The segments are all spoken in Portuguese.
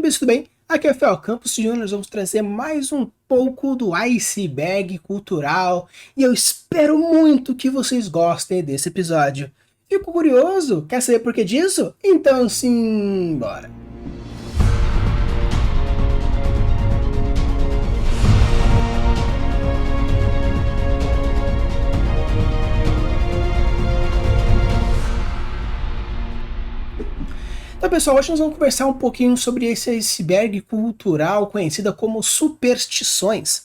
Muito bem, tudo bem? Aqui é o Fel Campos e hoje nós vamos trazer mais um pouco do iceberg cultural e eu espero muito que vocês gostem desse episódio. Fico curioso? Quer saber por que disso? Então sim, bora! Então, pessoal, hoje nós vamos conversar um pouquinho sobre esse iceberg cultural conhecida como superstições.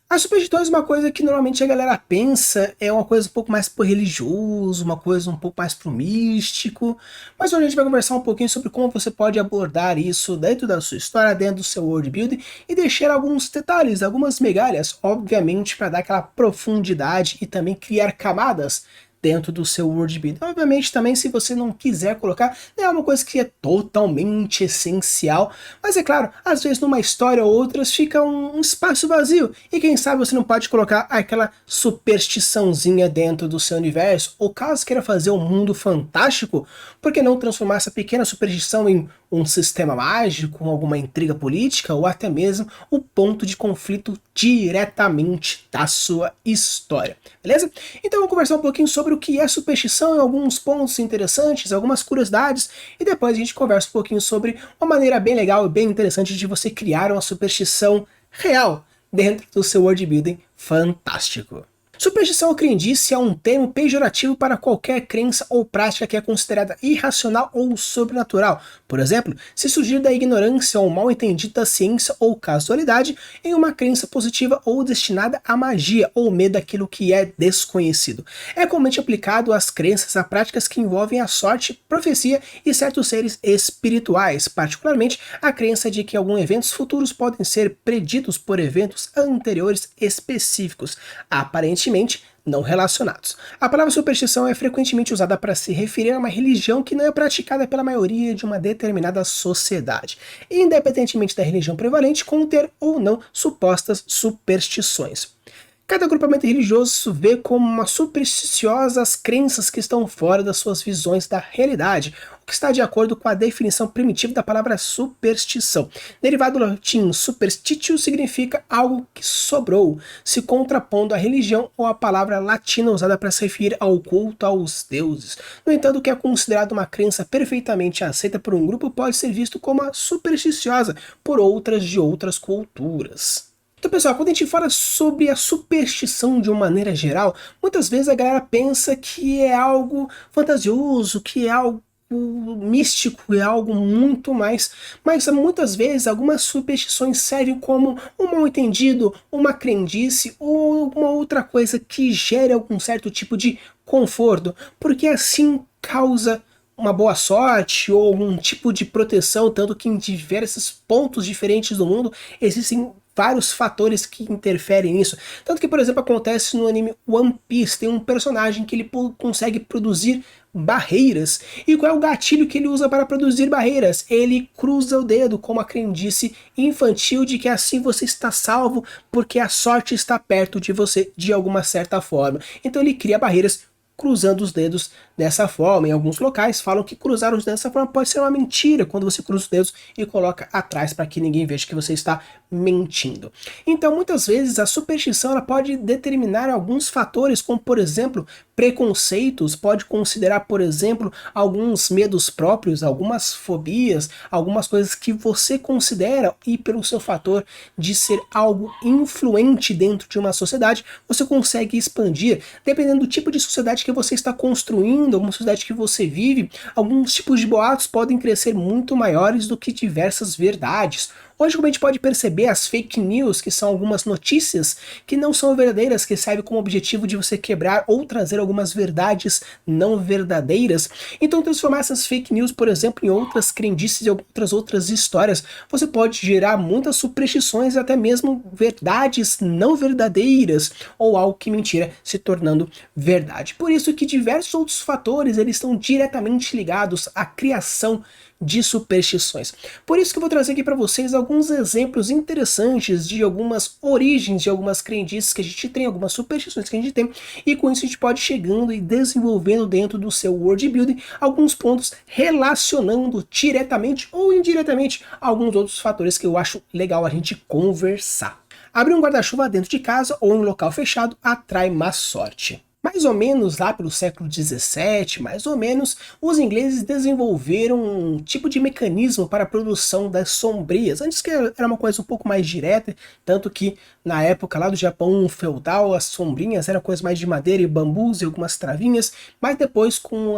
As superstições é uma coisa que normalmente a galera pensa, é uma coisa um pouco mais pro religioso, uma coisa um pouco mais pro místico, mas hoje a gente vai conversar um pouquinho sobre como você pode abordar isso dentro da sua história, dentro do seu world building e deixar alguns detalhes, algumas migalhas, obviamente para dar aquela profundidade e também criar camadas dentro do seu world building. Obviamente também se você não quiser colocar, não é uma coisa que é totalmente essencial, mas é claro, às vezes numa história ou outras fica um espaço vazio, e quem sabe você não pode colocar aquela superstiçãozinha dentro do seu universo, ou caso queira fazer um mundo fantástico, por que não transformar essa pequena superstição em um sistema mágico, alguma intriga política, ou até mesmo o ponto de conflito diretamente da sua história, beleza? Então vamos conversar um pouquinho sobre o que é superstição, alguns pontos interessantes, algumas curiosidades, e depois a gente conversa um pouquinho sobre uma maneira bem legal e bem interessante de você criar uma superstição real dentro do seu world building fantástico. Superstição ou crendice é um termo pejorativo para qualquer crença ou prática que é considerada irracional ou sobrenatural. Por exemplo, se surgir da ignorância ou mal entendido da ciência ou casualidade em uma crença positiva ou destinada à magia ou medo daquilo que é desconhecido. É comumente aplicado às crenças a práticas que envolvem a sorte, profecia e certos seres espirituais, particularmente a crença de que alguns eventos futuros podem ser preditos por eventos anteriores específicos, aparentemente não relacionados. A palavra superstição é frequentemente usada para se referir a uma religião que não é praticada pela maioria de uma determinada sociedade, independentemente da religião prevalente conter ou não supostas superstições. Cada agrupamento religioso vê como uma supersticiosa as crenças que estão fora das suas visões da realidade, o que está de acordo com a definição primitiva da palavra superstição. Derivado do latim superstitio significa algo que sobrou, se contrapondo à religião ou à palavra latina usada para se referir ao culto aos deuses. No entanto, o que é considerado uma crença perfeitamente aceita por um grupo pode ser visto como supersticiosa por outras de outras culturas. Então, pessoal, quando a gente fala sobre a superstição de uma maneira geral, muitas vezes a galera pensa que é algo fantasioso, que é algo místico, é algo muito mais, mas muitas vezes algumas superstições servem como um mal entendido, uma crendice ou alguma outra coisa que gere algum certo tipo de conforto, porque assim causa uma boa sorte ou algum tipo de proteção, tanto que em diversos pontos diferentes do mundo existem vários fatores que interferem nisso. Tanto que, por exemplo, acontece no anime One Piece, tem um personagem que ele consegue produzir barreiras. E qual é o gatilho que ele usa para produzir barreiras? Ele cruza o dedo com uma crendice infantil de que assim você está salvo porque a sorte está perto de você de alguma certa forma. Então ele cria barreiras cruzando os dedos dessa forma. Em alguns locais falam que cruzar os dedos dessa forma pode ser uma mentira, quando você cruza os dedos e coloca atrás para que ninguém veja que você está mentindo. Então muitas vezes a superstição ela pode determinar alguns fatores, como por exemplo preconceitos, pode considerar por exemplo alguns medos próprios, algumas fobias, algumas coisas que você considera, e pelo seu fator de ser algo influente dentro de uma sociedade, você consegue expandir, dependendo do tipo de sociedade que você está construindo, alguma sociedade que você vive, alguns tipos de boatos podem crescer muito maiores do que diversas verdades. Hoje, como a gente pode perceber, as fake news, que são algumas notícias que não são verdadeiras, que servem como objetivo de você quebrar ou trazer algumas verdades não verdadeiras. Então, transformar essas fake news, por exemplo, em outras crendices e outras histórias, você pode gerar muitas superstições e até mesmo verdades não verdadeiras, ou algo que mentira se tornando verdade. Por isso que diversos outros fatores eles estão diretamente ligados à criação de superstições. Por isso que eu vou trazer aqui para vocês alguns exemplos interessantes de algumas origens, de algumas crendices que a gente tem, algumas superstições que a gente tem, e com isso a gente pode ir chegando e desenvolvendo dentro do seu world building alguns pontos relacionando diretamente ou indiretamente alguns outros fatores que eu acho legal a gente conversar. Abrir um guarda-chuva dentro de casa ou em um local fechado atrai má sorte. Mais ou menos lá pelo século XVII, mais ou menos, os ingleses desenvolveram um tipo de mecanismo para a produção das sombrias. Antes que era uma coisa um pouco mais direta, tanto que na época lá do Japão feudal, as sombrinhas eram coisas mais de madeira e bambus e algumas travinhas, mas depois com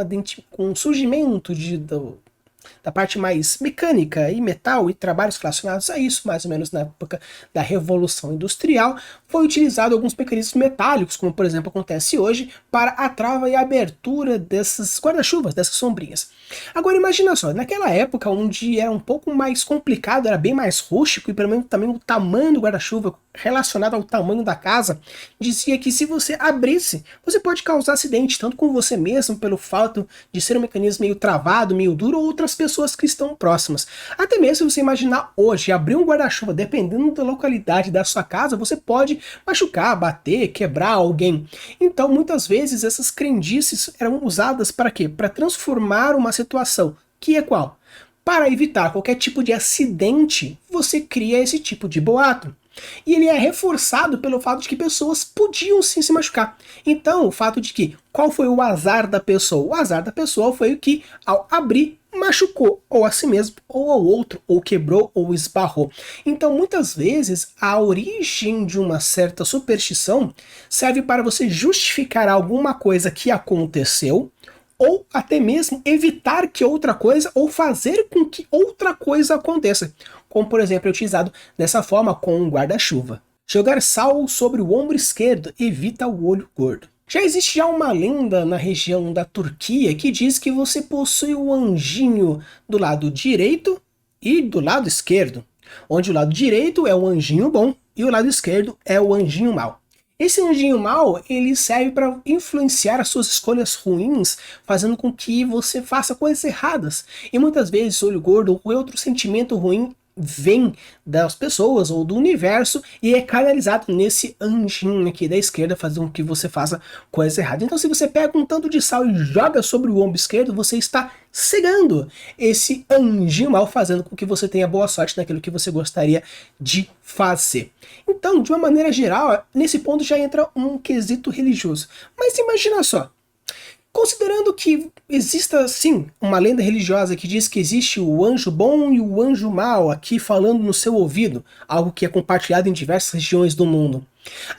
o surgimento da parte mais mecânica e metal e trabalhos relacionados a isso, mais ou menos na época da Revolução Industrial, foi utilizado alguns mecanismos metálicos, como por exemplo acontece hoje, para a trava e a abertura desses guarda-chuvas, dessas sombrinhas. Agora imagina só, naquela época onde era um pouco mais complicado, era bem mais rústico e pelo menos também o tamanho do guarda-chuva relacionado ao tamanho da casa, dizia que se você abrisse, você pode causar acidente, tanto com você mesmo, pelo fato de ser um mecanismo meio travado, meio duro, ou outras pessoas que estão próximas. Até mesmo se você imaginar hoje, abrir um guarda-chuva, dependendo da localidade da sua casa, você pode machucar, bater, quebrar alguém. Então, muitas vezes, essas crendices eram usadas para quê? Para transformar uma situação, que é qual? Para evitar qualquer tipo de acidente, você cria esse tipo de boato. E ele é reforçado pelo fato de que pessoas podiam sim se machucar. Então, o fato de que, qual foi o azar da pessoa? O azar da pessoa foi o que, ao abrir, machucou ou a si mesmo, ou ao outro, ou quebrou, ou esbarrou. Então, muitas vezes, a origem de uma certa superstição serve para você justificar alguma coisa que aconteceu, ou até mesmo evitar que outra coisa, ou fazer com que outra coisa aconteça. Como, por exemplo, é utilizado dessa forma com um guarda-chuva. Jogar sal sobre o ombro esquerdo evita o olho gordo. Já existe uma lenda na região da Turquia que diz que você possui o anjinho do lado direito e do lado esquerdo, onde o lado direito é o anjinho bom e o lado esquerdo é o anjinho mau. Esse anjinho mau, ele serve para influenciar as suas escolhas ruins, fazendo com que você faça coisas erradas. E muitas vezes o olho gordo ou outro sentimento ruim vem das pessoas ou do universo e é canalizado nesse anjinho aqui da esquerda, fazendo com que você faça coisas erradas. Então se você pega um tanto de sal e joga sobre o ombro esquerdo, você está cegando esse anjinho mal, fazendo com que você tenha boa sorte naquilo que você gostaria de fazer. Então, de uma maneira geral, nesse ponto já entra um quesito religioso. Mas imagina só, considerando que exista, sim, uma lenda religiosa que diz que existe o anjo bom e o anjo mau aqui falando no seu ouvido, algo que é compartilhado em diversas regiões do mundo.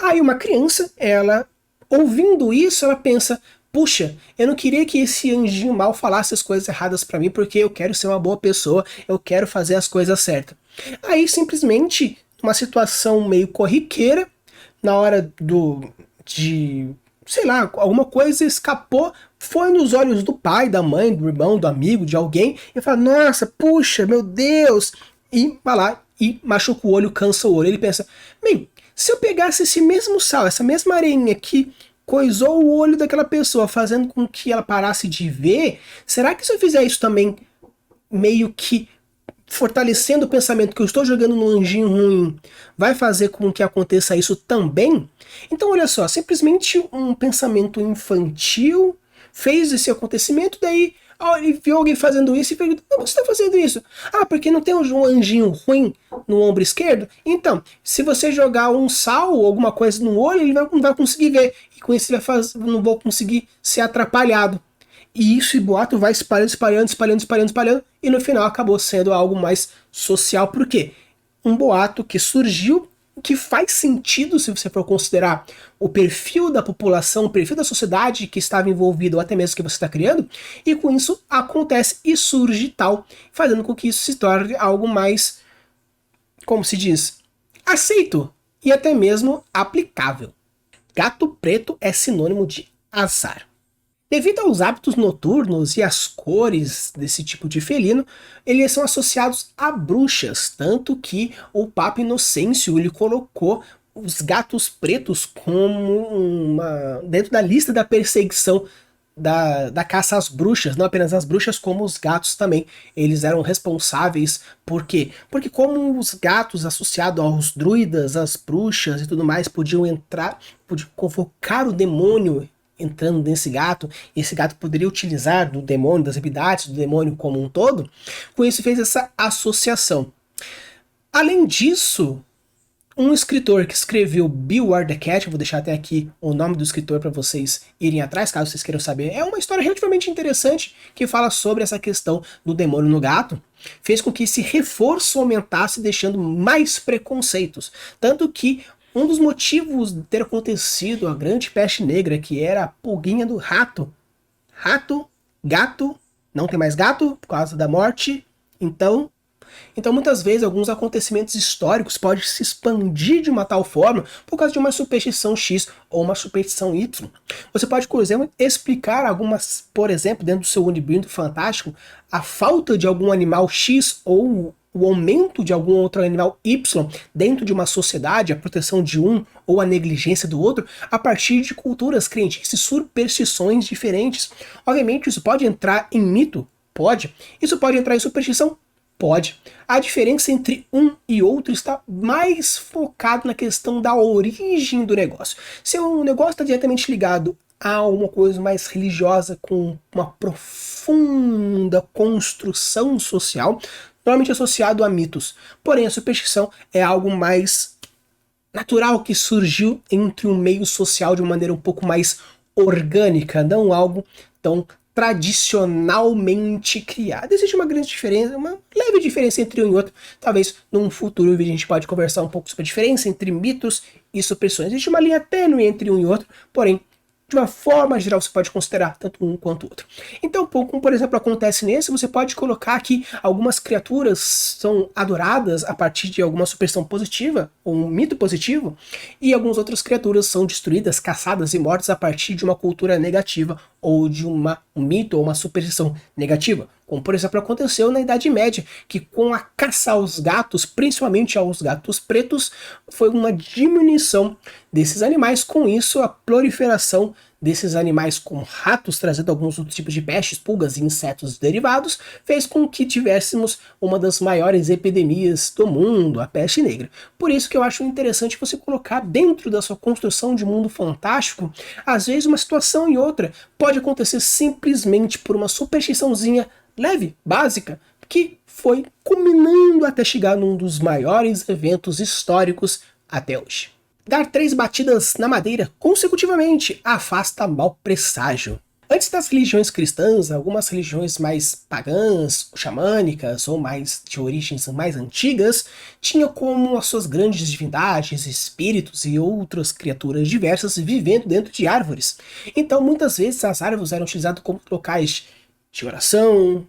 Aí uma criança, ela, ouvindo isso, ela pensa, puxa, eu não queria que esse anjinho mal falasse as coisas erradas pra mim, porque eu quero ser uma boa pessoa, eu quero fazer as coisas certas. Aí simplesmente, uma situação meio corriqueira, na hora sei lá, alguma coisa escapou, foi nos olhos do pai, da mãe, do irmão, do amigo, de alguém, e fala, nossa, puxa, meu Deus, e vai lá e machuca o olho, cansa o olho. Ele pensa, bem, se eu pegasse esse mesmo sal, essa mesma areinha que coisou o olho daquela pessoa, fazendo com que ela parasse de ver, será que se eu fizer isso também, meio que fortalecendo o pensamento que eu estou jogando no anjinho ruim, vai fazer com que aconteça isso também? Então olha só, simplesmente um pensamento infantil fez esse acontecimento, daí ele viu alguém fazendo isso e perguntou, por que você está fazendo isso? Ah, porque não tem um anjinho ruim no ombro esquerdo? Então, se você jogar um sal ou alguma coisa no olho, ele não vai conseguir ver, e com isso ele não vai conseguir ser atrapalhado. E isso, e boato vai espalhando, e no final acabou sendo algo mais social. Por quê? Um boato que surgiu, que faz sentido se você for considerar o perfil da população, o perfil da sociedade que estava envolvido, ou até mesmo que você está criando, e com isso acontece e surge tal, fazendo com que isso se torne algo mais, como se diz, aceito e até mesmo aplicável. Gato preto é sinônimo de azar. Devido aos hábitos noturnos e às cores desse tipo de felino, eles são associados a bruxas, tanto que o Papa Inocêncio ele colocou os gatos pretos como dentro da lista da perseguição da caça às bruxas, não apenas as bruxas, como os gatos também. Eles eram responsáveis, por quê? Porque como os gatos associados aos druidas, às bruxas e tudo mais, podiam entrar, podiam convocar o demônio entrando nesse gato, e esse gato poderia utilizar do demônio, das habilidades do demônio como um todo, com isso fez essa associação. Além disso, um escritor que escreveu Beware the Cat, eu vou deixar até aqui o nome do escritor para vocês irem atrás, caso vocês queiram saber. É uma história relativamente interessante que fala sobre essa questão do demônio no gato. Fez com que esse reforço aumentasse, deixando mais preconceitos. Tanto que um dos motivos de ter acontecido a grande peste negra, que era a pulguinha do rato. Rato, gato, não tem mais gato por causa da morte. Então, muitas vezes, alguns acontecimentos históricos podem se expandir de uma tal forma por causa de uma superstição X ou uma superstição Y. Você pode, por exemplo, explicar algumas, por exemplo, dentro do seu universo fantástico, a falta de algum animal X ou o aumento de algum outro animal Y dentro de uma sociedade, a proteção de um ou a negligência do outro, a partir de culturas, crendices e superstições diferentes. Obviamente, isso pode entrar em mito? Pode. Isso pode entrar em superstição? Pode. A diferença entre um e outro está mais focado na questão da origem do negócio. Se o negócio está diretamente ligado a uma coisa mais religiosa, com uma profunda construção social, normalmente associado a mitos. Porém, a superstição é algo mais natural que surgiu entre um meio social de uma maneira um pouco mais orgânica, não algo tão tradicionalmente criado. Existe uma grande diferença, uma leve diferença entre um e outro. Talvez num futuro vídeo a gente pode conversar um pouco sobre a diferença entre mitos e superstições. Existe uma linha tênue entre um e outro, porém, de uma forma geral, você pode considerar tanto um quanto o outro. Então, como por exemplo acontece nesse, você pode colocar que algumas criaturas são adoradas a partir de alguma superstição positiva, ou um mito positivo, e algumas outras criaturas são destruídas, caçadas e mortas a partir de uma cultura negativa, ou de um mito ou uma superstição negativa. Como por exemplo aconteceu na Idade Média, que com a caça aos gatos, principalmente aos gatos pretos, foi uma diminuição desses animais, com isso a proliferação desses animais com ratos, trazendo alguns outros tipos de pestes, pulgas e insetos derivados, fez com que tivéssemos uma das maiores epidemias do mundo, a peste negra. Por isso que eu acho interessante você colocar dentro da sua construção de mundo fantástico, às vezes uma situação e outra pode acontecer simplesmente por uma superstiçãozinha leve, básica, que foi culminando até chegar num dos maiores eventos históricos até hoje. Dar 3 batidas na madeira consecutivamente afasta mau presságio. Antes das religiões cristãs, algumas religiões mais pagãs, xamânicas ou mais de origens mais antigas, tinham como as suas grandes divindades, espíritos e outras criaturas diversas vivendo dentro de árvores. Então muitas vezes as árvores eram utilizadas como locais de oração,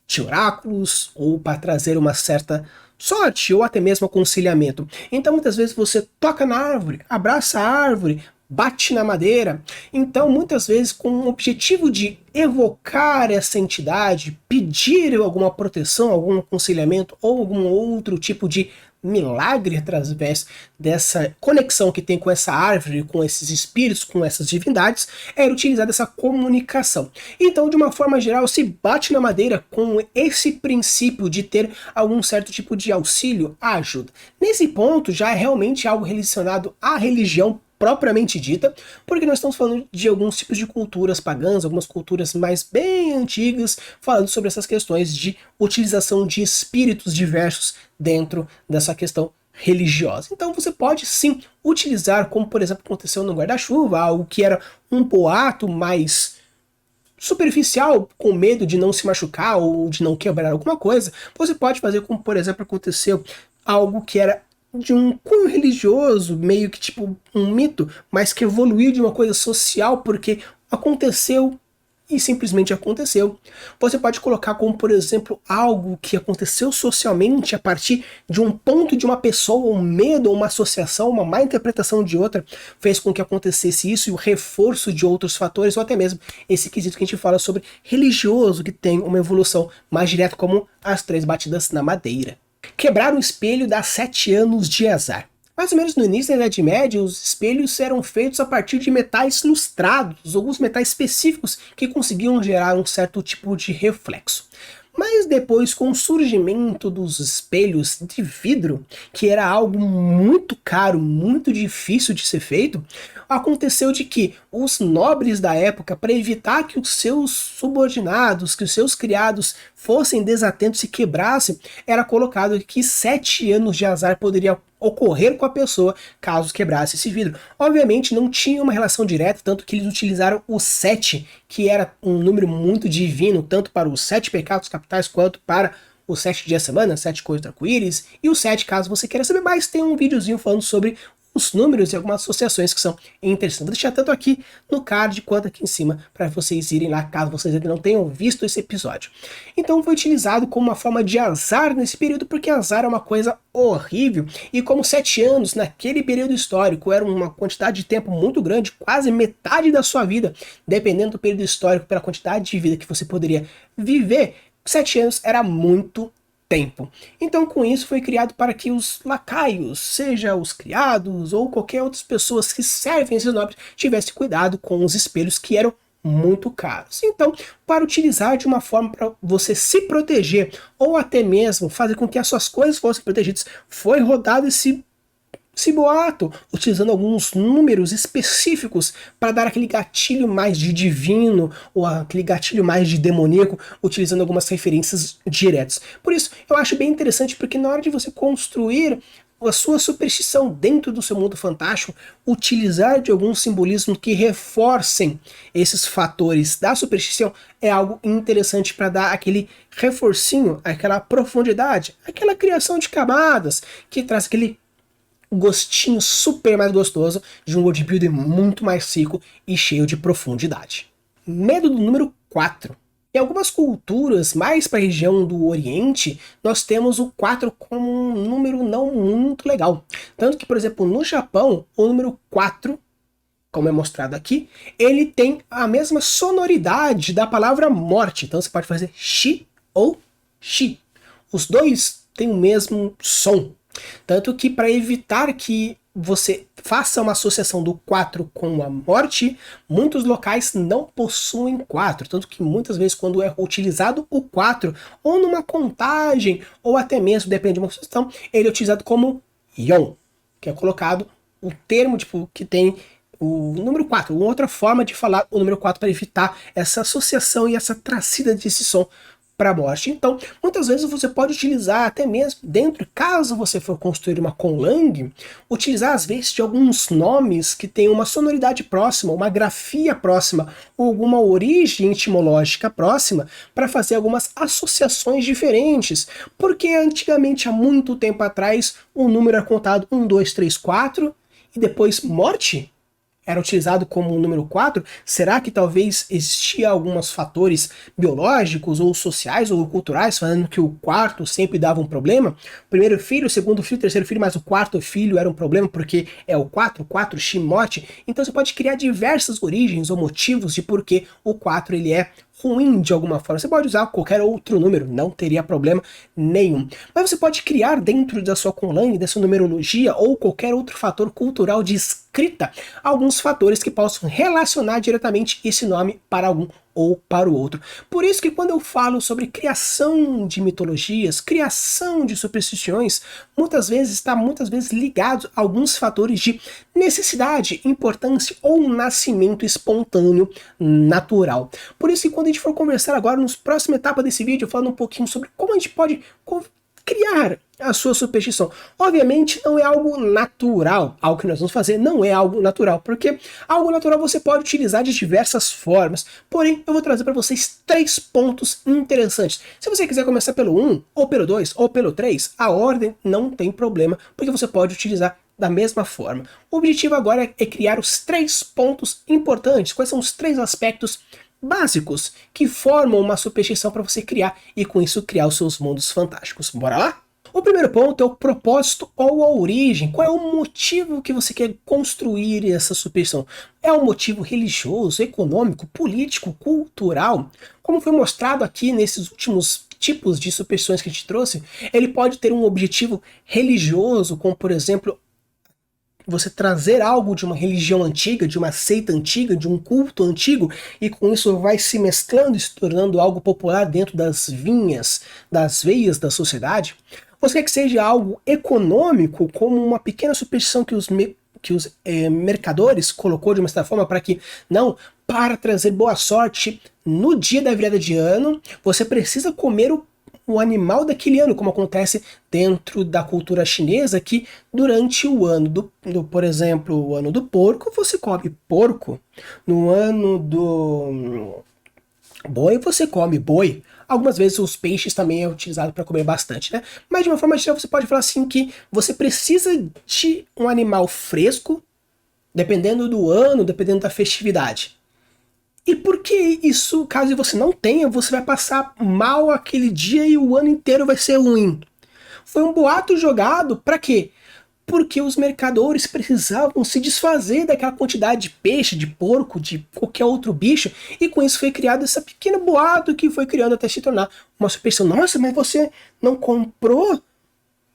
de oráculos, ou para trazer uma certa sorte, ou até mesmo aconselhamento. Então muitas vezes você toca na árvore, abraça a árvore, bate na madeira. Então muitas vezes com o objetivo de evocar essa entidade, pedir alguma proteção, algum aconselhamento ou algum outro tipo de milagre através dessa conexão que tem com essa árvore, com esses espíritos, com essas divindades, era utilizada essa comunicação. Então, de uma forma geral, se bate na madeira com esse princípio de ter algum certo tipo de auxílio, ajuda. Nesse ponto, já é realmente algo relacionado à religião propriamente dita, porque nós estamos falando de alguns tipos de culturas pagãs, algumas culturas mais bem antigas, falando sobre essas questões de utilização de espíritos diversos dentro dessa questão religiosa. Então você pode sim utilizar, como por exemplo aconteceu no guarda-chuva, algo que era um boato mais superficial, com medo de não se machucar ou de não quebrar alguma coisa. Você pode fazer como por exemplo aconteceu algo que era de um cunho religioso, meio que tipo um mito, mas que evoluiu de uma coisa social porque aconteceu e simplesmente aconteceu. Você pode colocar como, por exemplo, algo que aconteceu socialmente a partir de um ponto de uma pessoa, um medo, uma associação, uma má interpretação de outra, fez com que acontecesse isso, e o reforço de outros fatores, ou até mesmo esse quesito que a gente fala sobre religioso, que tem uma evolução mais direta, como as 3 batidas na madeira. Quebrar um espelho dá 7 anos de azar. Mais ou menos no início da Idade Média, os espelhos eram feitos a partir de metais lustrados, alguns metais específicos que conseguiam gerar um certo tipo de reflexo. Mas depois, com o surgimento dos espelhos de vidro, que era algo muito caro, muito difícil de ser feito, aconteceu de que os nobres da época, para evitar que os seus subordinados, que os seus criados fossem desatentos e quebrassem, era colocado que 7 anos de azar poderia ocorrer com a pessoa caso quebrasse esse vidro. Obviamente não tinha uma relação direta, tanto que eles utilizaram o 7, que era um número muito divino, tanto para os 7 pecados capitais quanto para os 7 dias da semana, 7 coisas do arco-íris, e o 7, caso você queira saber mais, tem um videozinho falando sobre os números e algumas associações que são interessantes. Vou deixar tanto aqui no card quanto aqui em cima para vocês irem lá, caso vocês ainda não tenham visto esse episódio. Então foi utilizado como uma forma de azar nesse período, porque azar é uma coisa horrível, e como 7 anos naquele período histórico era uma quantidade de tempo muito grande, quase metade da sua vida, dependendo do período histórico, pela quantidade de vida que você poderia viver, 7 anos era muito tempo. Então com isso foi criado para que os lacaios, seja os criados ou qualquer outras pessoas que servem esses nobres, tivessem cuidado com os espelhos que eram muito caros. Então, para utilizar de uma forma para você se proteger, ou até mesmo fazer com que as suas coisas fossem protegidas, foi rodado esse boato, utilizando alguns números específicos para dar aquele gatilho mais de divino, ou aquele gatilho mais de demoníaco, utilizando algumas referências diretas. Por isso, eu acho bem interessante, porque na hora de você construir a sua superstição dentro do seu mundo fantástico, utilizar de algum simbolismo que reforcem esses fatores da superstição é algo interessante para dar aquele reforcinho, aquela profundidade, aquela criação de camadas, que traz aquele gostinho super mais gostoso de um world building muito mais rico e cheio de profundidade. Medo do número 4. Em algumas culturas, mais para a região do Oriente, nós temos o 4 como um número não muito legal. Tanto que, por exemplo, no Japão, o número 4, como é mostrado aqui, ele tem a mesma sonoridade da palavra morte. Então você pode fazer shi ou shi. Os dois têm o mesmo som. Tanto que, para evitar que você faça uma associação do 4 com a morte, muitos locais não possuem 4. Tanto que muitas vezes, quando é utilizado o 4, ou numa contagem, ou até mesmo, depende de uma associação, ele é utilizado como yon, que é colocado o termo tipo, que tem o número 4, uma outra forma de falar o número 4 para evitar essa associação e essa trazida desse som para a morte. Então, muitas vezes você pode utilizar até mesmo dentro, caso você for construir uma conlang, utilizar às vezes de alguns nomes que têm uma sonoridade próxima, uma grafia próxima, ou alguma origem etimológica próxima, para fazer algumas associações diferentes, porque antigamente, há muito tempo atrás, o número era contado 1, 2, 3, 4, e depois morte era utilizado como o número 4, será que talvez existia alguns fatores biológicos ou sociais ou culturais falando que o quarto sempre dava um problema? Primeiro filho, segundo filho, terceiro filho, mas o quarto filho era um problema porque é o 4, 4 x morte. Então você pode criar diversas origens ou motivos de por que o 4 ele é ruim de alguma forma. Você pode usar qualquer outro número, não teria problema nenhum. Mas você pode criar dentro da sua conlang, da sua numerologia ou qualquer outro fator cultural de escrita, alguns fatores que possam relacionar diretamente esse nome para algum ou para o outro. Por isso que quando eu falo sobre criação de mitologias, criação de superstições, muitas vezes está ligado a alguns fatores de necessidade, importância ou nascimento espontâneo natural. Por isso que quando a gente for conversar agora, nos próxima etapa desse vídeo, falando um pouquinho sobre como a gente pode criar a sua superstição. Obviamente não é algo natural, algo que nós vamos fazer não é algo natural, porque algo natural você pode utilizar de diversas formas, porém eu vou trazer para vocês 3 pontos interessantes. Se você quiser começar pelo 1, ou pelo 2, ou pelo 3, a ordem não tem problema, porque você pode utilizar da mesma forma. O objetivo agora é criar os 3 pontos importantes. Quais são os 3 aspectos básicos que formam uma superstição para você criar e com isso criar os seus mundos fantásticos? Bora lá? O primeiro ponto é o propósito ou a origem. Qual é o motivo que você quer construir essa superstição? É um motivo religioso, econômico, político, cultural? Como foi mostrado aqui nesses últimos tipos de superstições que a gente trouxe, ele pode ter um objetivo religioso, como por exemplo você trazer algo de uma religião antiga, de uma seita antiga, de um culto antigo, e com isso vai se mesclando e se tornando algo popular dentro das vinhas, das veias da sociedade. Você quer que seja algo econômico, como uma pequena superstição que os mercadores colocou de uma certa forma para que, não, para trazer boa sorte no dia da virada de ano, você precisa comer o animal daquele ano, como acontece dentro da cultura chinesa, que durante o ano por exemplo, o ano do porco, você come porco. No ano do boi, você come boi. Algumas vezes os peixes também é utilizado para comer bastante, né? Mas de uma forma geral você pode falar assim que você precisa de um animal fresco, dependendo do ano, dependendo da festividade. E por que isso, caso você não tenha, você vai passar mal aquele dia e o ano inteiro vai ser ruim? Foi um boato jogado para quê? Porque os mercadores precisavam se desfazer daquela quantidade de peixe, de porco, de qualquer outro bicho, e com isso foi criado esse pequeno boato que foi criando até se tornar uma superstição. Nossa, mas você não comprou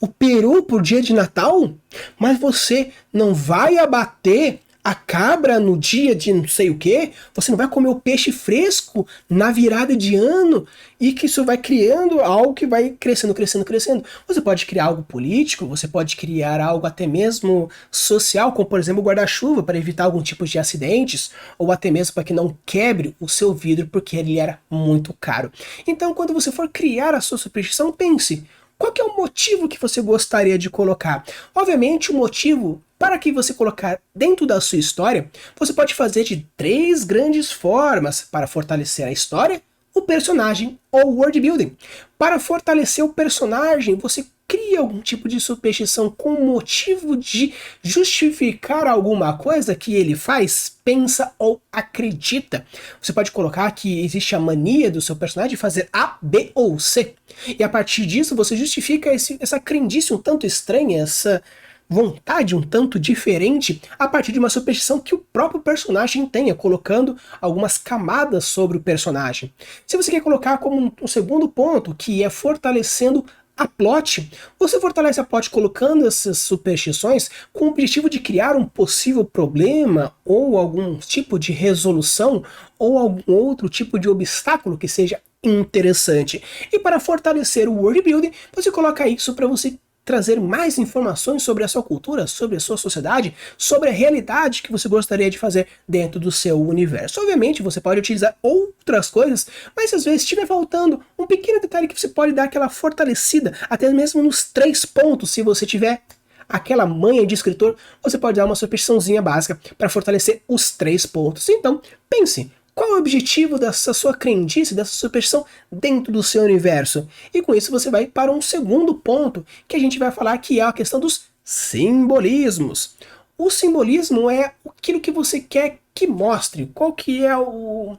o peru por dia de Natal? Mas você não vai abater a cabra no dia de não sei o que? Você não vai comer o peixe fresco na virada de ano? E que isso vai criando algo que vai crescendo, crescendo, crescendo. Você pode criar algo político, você pode criar algo até mesmo social, como por exemplo o guarda-chuva, para evitar algum tipo de acidentes, ou até mesmo para que não quebre o seu vidro, porque ele era muito caro. Então, quando você for criar a sua superstição, pense: qual que é o motivo que você gostaria de colocar? Obviamente, o motivo para que você colocar dentro da sua história, você pode fazer de 3 grandes formas para fortalecer a história, o personagem ou o world building. Para fortalecer o personagem, você cria algum tipo de superstição com o motivo de justificar alguma coisa que ele faz, pensa ou acredita. Você pode colocar que existe a mania do seu personagem de fazer A, B ou C. E a partir disso você justifica essa crendice um tanto estranha, essa vontade um tanto diferente a partir de uma superstição que o próprio personagem tenha, colocando algumas camadas sobre o personagem. Se você quer colocar como um segundo ponto, que é fortalecendo a plot, você fortalece a plot colocando essas superstições com o objetivo de criar um possível problema ou algum tipo de resolução ou algum outro tipo de obstáculo que seja interessante. E para fortalecer o world building, você coloca isso para você trazer mais informações sobre a sua cultura, sobre a sua sociedade, sobre a realidade que você gostaria de fazer dentro do seu universo. Obviamente, você pode utilizar outras coisas, mas se às vezes estiver faltando um pequeno detalhe que você pode dar aquela fortalecida, até mesmo nos 3 pontos, se você tiver aquela manha de escritor, você pode dar uma superstiçãozinha básica para fortalecer os 3 pontos. Então, pense: qual é o objetivo dessa sua crendice, dessa superstição dentro do seu universo? E com isso você vai para um segundo ponto, que a gente vai falar, que é a questão dos simbolismos. O simbolismo é aquilo que você quer que mostre, qual que é o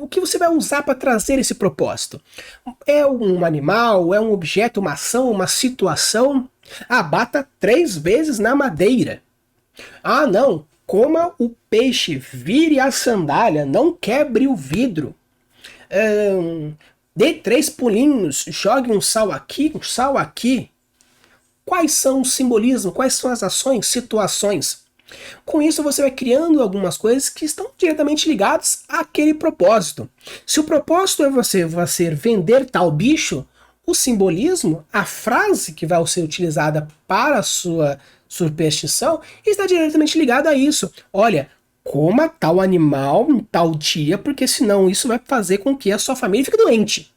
que você vai usar para trazer esse propósito. É um animal, é um objeto, uma ação, uma situação? Ah, bata 3 vezes na madeira. Ah, não, coma o peixe, vire a sandália, não quebre o vidro. Dê 3 pulinhos, jogue um sal aqui, um sal aqui. Quais são os simbolismos? Quais são as ações, situações? Com isso você vai criando algumas coisas que estão diretamente ligadas àquele propósito. Se o propósito é você vender tal bicho, o simbolismo, a frase que vai ser utilizada para a sua superstição, está diretamente ligada a isso. Olha, coma tal animal em tal dia, porque senão isso vai fazer com que a sua família fique doente.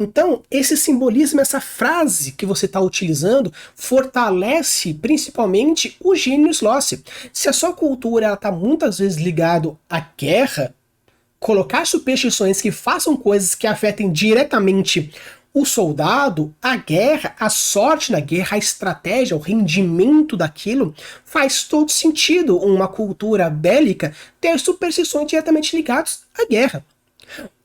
Então, esse simbolismo, essa frase que você está utilizando, fortalece principalmente o gênio Sloth. Se a sua cultura está muitas vezes ligada à guerra, colocar superstições que façam coisas que afetem diretamente o soldado, a guerra, a sorte na guerra, a estratégia, o rendimento daquilo, faz todo sentido uma cultura bélica ter superstições diretamente ligadas à guerra.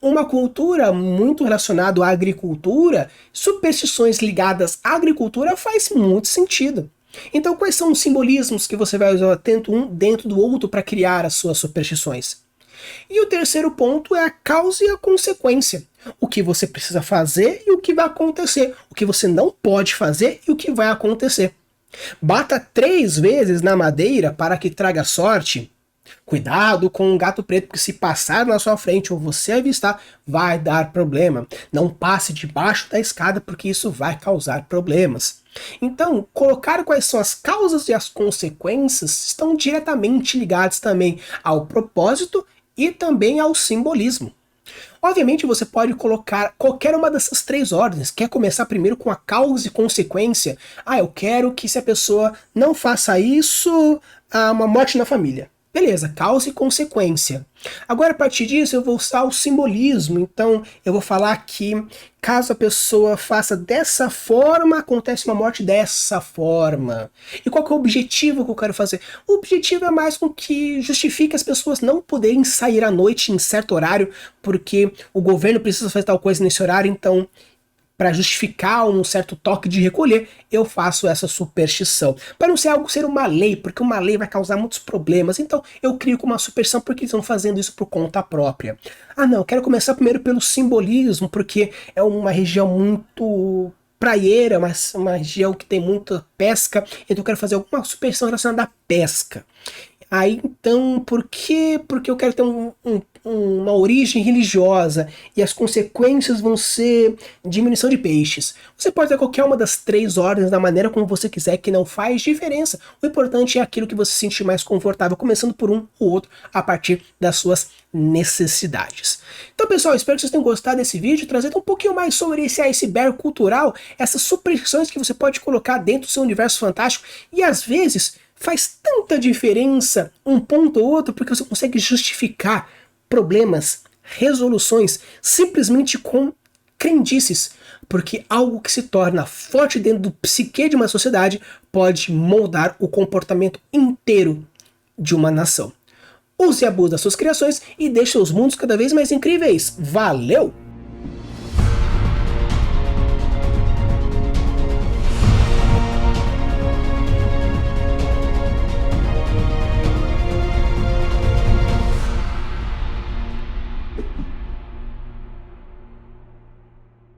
Uma cultura muito relacionada à agricultura, superstições ligadas à agricultura faz muito sentido. Então, quais são os simbolismos que você vai usar tanto um dentro do outro para criar as suas superstições? E o terceiro ponto é a causa e a consequência. O que você precisa fazer e o que vai acontecer. O que você não pode fazer e o que vai acontecer. Bata 3 vezes na madeira para que traga sorte. Cuidado com um gato preto, porque se passar na sua frente ou você avistar, vai dar problema. Não passe debaixo da escada, porque isso vai causar problemas. Então, colocar quais são as causas e as consequências estão diretamente ligados também ao propósito e também ao simbolismo. Obviamente você pode colocar qualquer uma dessas 3 ordens. Quer começar primeiro com a causa e consequência? Ah, eu quero que se a pessoa não faça isso, há uma morte na família. Beleza, causa e consequência. Agora, a partir disso, eu vou usar o simbolismo. Então, eu vou falar que caso a pessoa faça dessa forma, acontece uma morte dessa forma. E qual que é o objetivo que eu quero fazer? O objetivo é mais com que justifique as pessoas não poderem sair à noite em certo horário, porque o governo precisa fazer tal coisa nesse horário, então para justificar um certo toque de recolher, eu faço essa superstição. Para não ser uma lei, porque uma lei vai causar muitos problemas. Então eu crio com uma superstição porque eles estão fazendo isso por conta própria. Ah não, quero começar primeiro pelo simbolismo, porque é uma região muito praieira, mas uma região que tem muita pesca, então eu quero fazer alguma superstição relacionada à pesca. Aí então, por quê? Porque eu quero ter uma origem religiosa e as consequências vão ser diminuição de peixes. Você pode ter qualquer uma das 3 ordens da maneira como você quiser, que não faz diferença. O importante é aquilo que você se sentir mais confortável, começando por um ou outro a partir das suas necessidades. Então, pessoal, espero que vocês tenham gostado desse vídeo, trazendo um pouquinho mais sobre esse iceberg cultural, essas superstições que você pode colocar dentro do seu universo fantástico e às vezes faz tanta diferença um ponto ou outro porque você consegue justificar problemas, resoluções, simplesmente com crendices, porque algo que se torna forte dentro do psique de uma sociedade pode moldar o comportamento inteiro de uma nação. Use e abuse das suas criações e deixe os mundos cada vez mais incríveis. Valeu!